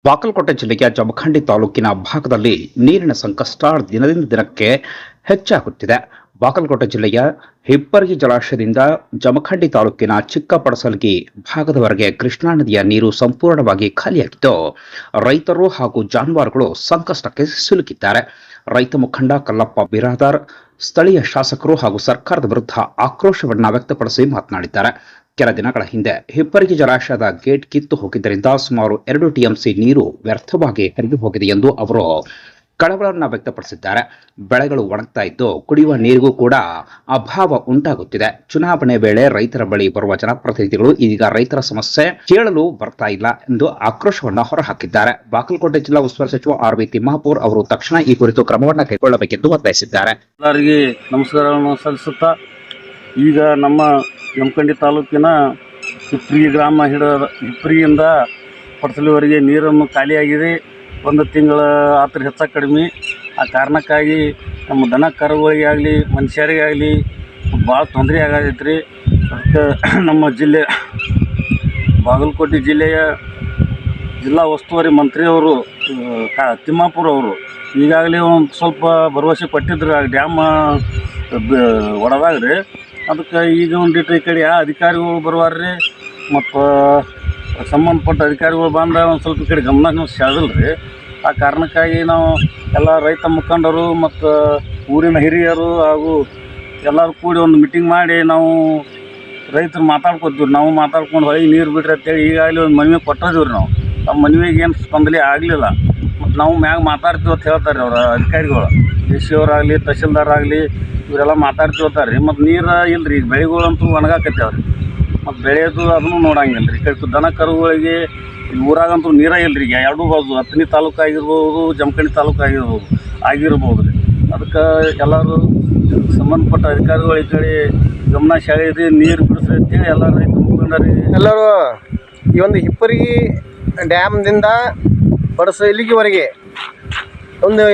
ಬಾಗಲಕೋಟೆ ಜಿಲ್ಲೆಯ ಜಮಖಂಡಿ ತಾಲೂಕಿನ ಭಾಗದಲ್ಲಿ ನೀರಿನ ಸಂಕಷ್ಟ ದಿನದಿಂದ ದಿನಕ್ಕೆ ಹೆಚ್ಚಾಗುತ್ತಿದೆ. ಬಾಗಲಕೋಟೆ ಜಿಲ್ಲೆಯ ಹಿಪ್ಪರಗಿ ಜಲಾಶಯದಿಂದ ಜಮಖಂಡಿ ತಾಲೂಕಿನ ಚಿಕ್ಕಪಡಸಲಗಿ ಭಾಗದವರೆಗೆ ಕೃಷ್ಣಾ ನದಿಯ ನೀರು ಸಂಪೂರ್ಣವಾಗಿ ಖಾಲಿಯಾಗಿದ್ದು, ರೈತರು ಹಾಗೂ ಜಾನುವಾರುಗಳು ಸಂಕಷ್ಟಕ್ಕೆ ಸಿಲುಕಿದ್ದಾರೆ. ರೈತ ಮುಖಂಡ ಕಲ್ಲಪ್ಪ ಬಿರಾದಾರ್ ಸ್ಥಳೀಯ ಶಾಸಕರು ಹಾಗೂ ಸರ್ಕಾರದ ವಿರುದ್ಧ ಆಕ್ರೋಶವನ್ನ ವ್ಯಕ್ತಪಡಿಸಿ ಮಾತನಾಡಿದ್ದಾರೆ. ಕೆಲ ದಿನಗಳ ಹಿಂದೆ ಹಿಪ್ಪರಗಿ ಜಲಾಶಯದ ಗೇಟ್ ಕಿತ್ತು ಹೋಗಿದ್ದರಿಂದ ಸುಮಾರು 2 ಟಿಎಂಸಿ ನೀರು ವ್ಯರ್ಥವಾಗಿ ಹರಿದು ಹೋಗಿದೆ ಎಂದು ಅವರು ಕಳವಳವನ್ನು ವ್ಯಕ್ತಪಡಿಸಿದ್ದಾರೆ. ಬೆಳೆಗಳು ಒಣಗ್ತಾ ಇದ್ದು ಕುಡಿಯುವ ನೀರಿಗೂ ಕೂಡ ಅಭಾವ ಉಂಟಾಗುತ್ತಿದೆ. ಚುನಾವಣೆ ವೇಳೆ ರೈತರ ಬಳಿ ಬರುವ ಜನಪ್ರತಿನಿಧಿಗಳು ಇದೀಗ ರೈತರ ಸಮಸ್ಯೆ ಕೇಳಲು ಬರ್ತಾ ಇಲ್ಲ ಎಂದು ಆಕ್ರೋಶವನ್ನು ಹೊರಹಾಕಿದ್ದಾರೆ. ಬಾಗಲಕೋಟೆ ಜಿಲ್ಲಾ ಉಸ್ತುವಾರಿ ಸಚಿವ ಆರ್.ವಿ. ತಿಮ್ಮಾಪುರ್ ಅವರು ತಕ್ಷಣ ಈ ಕುರಿತು ಕ್ರಮವನ್ನು ಕೈಗೊಳ್ಳಬೇಕೆಂದು ಒತ್ತಾಯಿಸಿದ್ದಾರೆ. ಎಲ್ಲರಿಗೆ ನಮಸ್ಕಾರವನ್ನು ಸಲ್ಲಿಸುತ್ತಾ, ಈಗ ನಮ್ಮ ಜಮಖಂಡಿ ತಾಲೂಕಿನ ಹಿಪ್ಪರಿಯಿಂದ ಪಡಸಲಿವರೆಗೆ ನೀರನ್ನು ಖಾಲಿಯಾಗಿದೆ. 1 ತಿಂಗಳ ಆತರ ಹೆಚ್ಚು ಕಡಿಮೆ. ಆ ಕಾರಣಕ್ಕಾಗಿ ನಮ್ಮ ದನ ಕರುಗಳಿಗೆ ಆಗಲಿ ಮನುಷ್ಯರಿಗೆ ಆಗಲಿ ಭಾಳ ತೊಂದರೆ ಆಗತೈತೆ ರೀ. ಅದಕ್ಕೆ ನಮ್ಮ ಜಿಲ್ಲೆ ಬಾಗಲಕೋಟೆ ಜಿಲ್ಲೆಯ ಜಿಲ್ಲಾ ಉಸ್ತುವಾರಿ ಮಂತ್ರಿಯವರು ತಿಮ್ಮಾಪುರ್ ಅವರು ಈಗಾಗಲೇ ಒಂದು ಸ್ವಲ್ಪ ಭರವಸೆ ಕೊಟ್ಟಿದ್ರು ಆ ಡ್ಯಾಮ್ ಒಡೆದಾಗ ರೀ. ಅದಕ್ಕೆ ಈಗ ಒಂದಿಟ್ಟು ಈ ಕಡೆ ಅಧಿಕಾರಿಗಳು ಬರುವಾರ್ರಿ ಮತ್ತು ಸಂಬಂಧಪಟ್ಟ ಅಧಿಕಾರಿಗಳು ಬಂದ ಒಂದು ಸ್ವಲ್ಪ ಈ ಕಡೆ ಗಮನ ಸೆಳೆದಿಲ್ಲ ರೀ. ಆ ಕಾರಣಕ್ಕಾಗಿ ನಾವು ಎಲ್ಲ ರೈತ ಮುಖಂಡರು ಮತ್ತು ಊರಿನ ಹಿರಿಯರು ಹಾಗೂ ಎಲ್ಲರೂ ಕೂಡಿ ಒಂದು ಮೀಟಿಂಗ್ ಮಾಡಿ ನಾವು ರೈತರು ಮಾತಾಡ್ಕೊತೀವಿ. ನಾವು ಮಾತಾಡ್ಕೊಂಡು ಹೊಳಿಗೆ ನೀರು ಬಿಡ್ರಿ ಅಂತೇಳಿ ಈಗಾಗಲೇ ಒಂದು ಮನವಿ ಕೊಟ್ಟಿದ್ದೀವಿ ರೀ. ನಾವು ನಮ್ಮ ಮನವಿಗೆ ಏನು ಸ್ಪಂದನೆ ಆಗಲಿಲ್ಲ. ಮತ್ತು ನಾವು ಮ್ಯಾಗ ಮಾತಾಡ್ತೀವಿ ಅಂತ ಹೇಳ್ತಾರೆ ಅವ್ರ ಅಧಿಕಾರಿಗಳು, ಡಿ.ಸಿ ಅವರಾಗಲಿ ತಹಶೀಲ್ದಾರ್ ಆಗಲಿ ಇವರೆಲ್ಲ ಮಾತಾಡ್ತಿರ್ತಾರೆ ರೀ. ಮತ್ತು ನೀರು ಇಲ್ಲ ರೀ, ಈಗ ಬೆಳೆಗಳಂತೂ ಒಣಗಾಕತ್ತೇವೆ ರೀ. ಮತ್ತು ಬೆಳೆಯೋದು ಅದನ್ನು ನೋಡಂಗಿಲ್ಲ ರೀ. ಈ ಕಡೆ ದನ ಕರುಗಳಿಗೆ ಊರಾಗಂತೂ ನೀರೇ ಇಲ್ಲ ರೀ. ಈಗ ಎರಡೂ ಬಾಜು ಹತ್ತನೇ ತಾಲೂಕು ಆಗಿರ್ಬೋದು, ಜಮಖಂಡಿ ತಾಲೂಕು ಆಗಿರ್ಬೋದು ರೀ. ಅದಕ್ಕೆ ಎಲ್ಲರೂ ಸಂಬಂಧಪಟ್ಟ ಅಧಿಕಾರಿಗಳು ಈ ಕಡೆ ಗಮನ ಸೆಳೆದು ನೀರು ಬಿಡಿಸ್ರಿ ಅಂತೇಳಿ ಎಲ್ಲ ರೈತ ಮುಖಂಡರಿಗೆ ಎಲ್ಲರೂ ಈ ಒಂದು ಹಿಪ್ಪರಗಿ ಡ್ಯಾಮ್ದಿಂದ ಪಡಸಲಿಗಿವರೆಗೆ ಒಂದು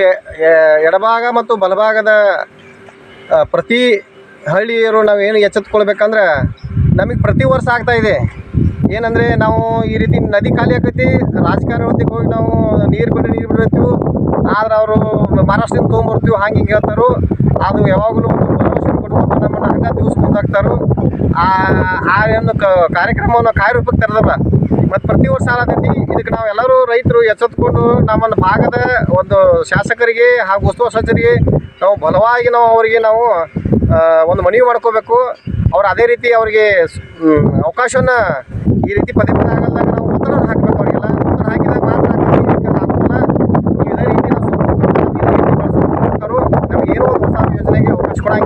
ಎಡಭಾಗ ಮತ್ತು ಬಲಭಾಗದ ಪ್ರತಿ ಹಳ್ಳಿಯರು ನಾವೇನು ಎಚ್ಚೆತ್ಕೊಳ್ಬೇಕಂದ್ರೆ ನಮಗೆ ಪ್ರತಿ ವರ್ಷ ಆಗ್ತಾಯಿದೆ. ಏನಂದರೆ ನಾವು ಈ ರೀತಿ ನದಿ ಖಾಲಿ ಆಕೈತಿ, ರಾಜಕಾರಣಕ್ಕೆ ಹೋಗಿ ನಾವು ನೀರು ಬಿಡ್ತೀವಿ. ಆದ್ರೆ ಅವರು ಮಹಾರಾಷ್ಟ್ರದಿಂದ ತೊಗೊಂಬರ್ತೀವಿ ಹಂಗೆ ಹಿಂಗೆ ಹೇಳ್ತಾರೋ. ಅದು ಯಾವಾಗಲೂ ಒಂದು ಭರವಸೆ ಕೊಡ್ಬೇಕು, ನಮ್ಮನ್ನು ಹಂಗೆ ದಿವಸ ಮುಂದಾಗ್ತಾರೋ. ಆ ಒಂದು ಕಾರ್ಯಕ್ರಮವನ್ನು ಕಾರ್ಯರೂಪಕ್ಕೆ ತರದಲ್ಲ. ಮತ್ತು ಪ್ರತಿ ವರ್ಷ ಆಗತೈತಿ. ಇದಕ್ಕೆ ನಾವು ಎಲ್ಲರೂ ರೈತರು ಎಚ್ಚೆತ್ಕೊಂಡು ನಮ್ಮನ್ನು ಭಾಗದ ಒಂದು ಶಾಸಕರಿಗೆ ಹಾಗೂ ಉಸ್ತುವಾರಿ ಸಚಿವರಿಗೆ ನಾವು ಬಲವಾಗಿ ಅವರಿಗೆ ಒಂದು ಮನವಿ ಮಾಡ್ಕೋಬೇಕು. ಅವ್ರು ಅದೇ ರೀತಿ ಅವರಿಗೆ ಅವಕಾಶವನ್ನು ಈ ರೀತಿ ಪದೇ ಆಗಲ್ದಾಗ ನಾವು ಒತ್ತಡವನ್ನು ಹಾಕಬೇಕು. ಅವರಿಗೆಲ್ಲ ಒತ್ತಡ ಹಾಕಿದಾಗ ಮಾತ್ರ ಆಗೋದಿಲ್ಲ. ಇದೇ ರೀತಿ ನಾವು ನಮಗೇನೋ ಒಂದು ಹೊಸ ಯೋಜನೆಗೆ ಅವಕಾಶ ಕೊಡಂಗಿಲ್ಲ.